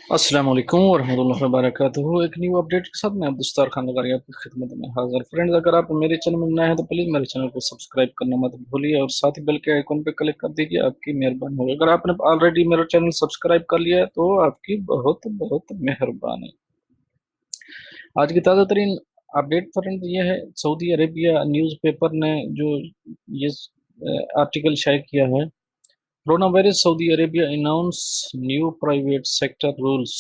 अस्सलाम वालेकुम वरहमतुल्लाहि वबरकातुहू। एक न्यू अपडेट के साथ मैं अब्दुस्तार खान लगारी आपकी खिदमत में हाजिर। फ्रेंड्स, अगर आप मेरे चैनल में नए हैं तो प्लीज़ मेरे चैनल को सब्सक्राइब करना मत भूलिए और साथ ही बेल के आइकन पे क्लिक कर दीजिए। आपकी मेहरबानी होगी। अगर आपने ऑलरेडी मेरा चैनल सब्सक्राइब कर लिया है तो आपकी बहुत बहुत मेहरबानी। आज की ताज़ा तरीन अपडेट फ्रेंड्स ये है, सऊदी अरेबिया न्यूज़पेपर ने जो ये आर्टिकल शायद किया है, corona virus Saudi Arabia announce new private sector rules.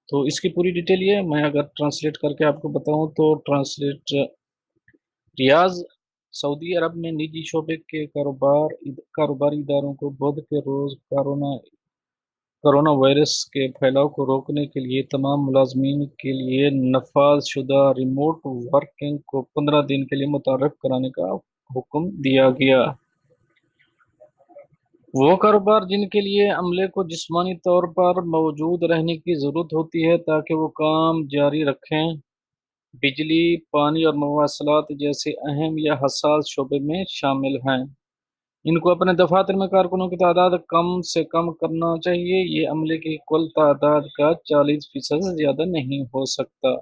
तो इसकी पूरी डिटेल ये है, मैं अगर ट्रांसलेट करके आपको बताऊं तो ट्रांसलेट रियाज सऊदी अरब में निजी शोबे के कारोबारी इदारों को बुध के रोज कोरोना वायरस के फैलाव को रोकने के लिए तमाम मुलाजमीन के लिए नफाज शुदा रिमोट वर्किंग को 15 दिन के लिए मुतारफ कराने का हुक्म दिया गया। वो कारोबार जिनके लिए अमले को जिस्मानी तौर पर मौजूद रहने की ज़रूरत होती है ताकि वो काम जारी रखें, बिजली, पानी और मवासलात जैसे अहम या हसास शोबे में शामिल हैं। इनको अपने दफातर में कारकुनों की तादाद कम से कम करना चाहिए। ये अमले की कुल तादाद का 40% से ज़्यादा नहीं हो सकता।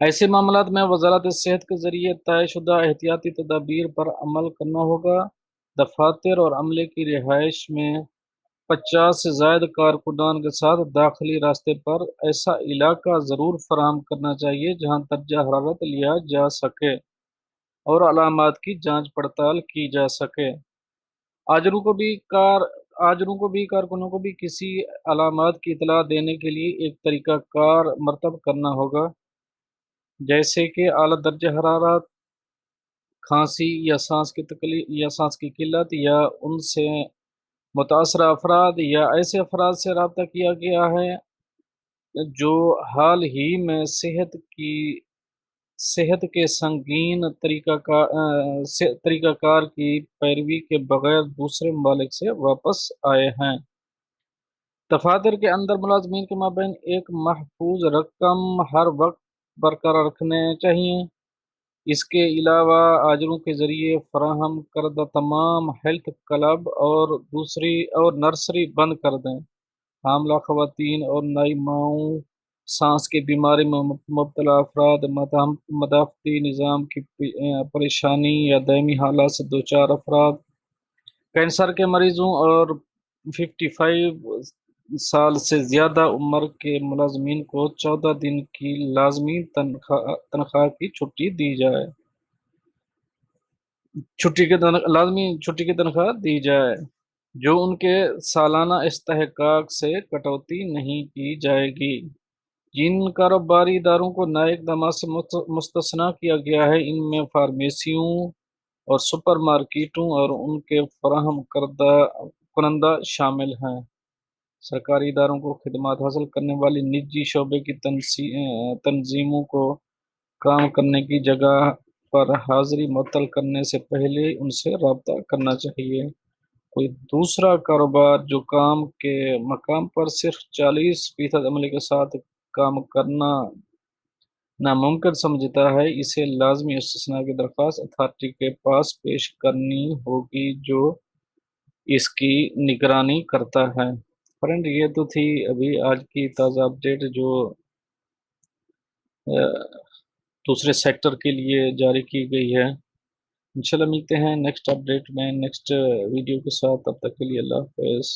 ऐसे मामलात में वजारत सेहत के जरिए तयशुदा एहतियाती तदाबीर पर अमल करना होगा। दफातर और अमले की रिहाइश में 50 से ज़ायद कारकुनान के साथ दाखिली रास्ते पर ऐसा इलाका ज़रूर फराहम करना चाहिए जहाँ दर्जा हरारत लिया जा सके और अलामात की जांच पड़ताल की जा सके। आजरू को भी कार आजरू को भी कारकुनों को भी किसी अलामात की इतला देने के लिए एक तरीका कार मरतब करना होगा, जैसे कि आला दर्जा हरारत, खांसी या सांस की किल्लत या उनसे मुतासरा अफराद या ऐसे अफराद से रब्ता किया गया है जो हाल ही में सेहत के संगीन तरीक़ाकार की पैरवी के बगैर दूसरे ममालिक से वापस आए हैं। दफातर के अंदर मुलाजमीन के माबैन एक महफूज रकम हर वक्त बरकरार रखने चाहिए। इसके अलावा आजरों के ज़रिए फराहम करदा तमाम हेल्थ क्लब और नर्सरी बंद कर दें। हामला ख़वातीन और नई माओं, सांस की बीमारी में मुब्तला अफराद, मदाफ़ती निज़ाम की परेशानी या दायमी हालात से दोचार अफराद, कैंसर के मरीजों और 55 साल से ज़्यादा उम्र के मुलाजमीन को 14 दिन की लाजमी तनख्वाह की लाजमी छुट्टी की तनख्वाह दी जाए, जो उनके सालाना इस्तेहकाक से कटौती नहीं की जाएगी। जिन कारोबारी इदारों को नए इक़दामात से मुस्तस्ना किया गया है, इनमें फार्मेसियों और सुपरमार्केटों और उनके फराहम कुनंदा शामिल हैं। सरकारी इदारों को खिदमात हासिल करने वाली निजी शोबे की तंजीमों को काम करने की जगह पर हाजिरी मुअत्तल करने से पहले उनसे राब्ता करना चाहिए। कोई दूसरा कारोबार जो काम के मकाम पर सिर्फ 40% अमले के साथ काम करना नामुमकिन समझता है, इसे लाजमी इस्तिस्ना की दरख्वास्त अथॉरिटी के पास पेश करनी होगी, जो इसकी निगरानी करता है। फ्रेंड, ये तो थी अभी आज की ताज़ा अपडेट जो अ, दूसरे सेक्टर के लिए जारी की गई है। इंशाल्लाह मिलते हैं नेक्स्ट अपडेट में नेक्स्ट वीडियो के साथ। तब तक के लिए अल्लाह हाफ़िज़।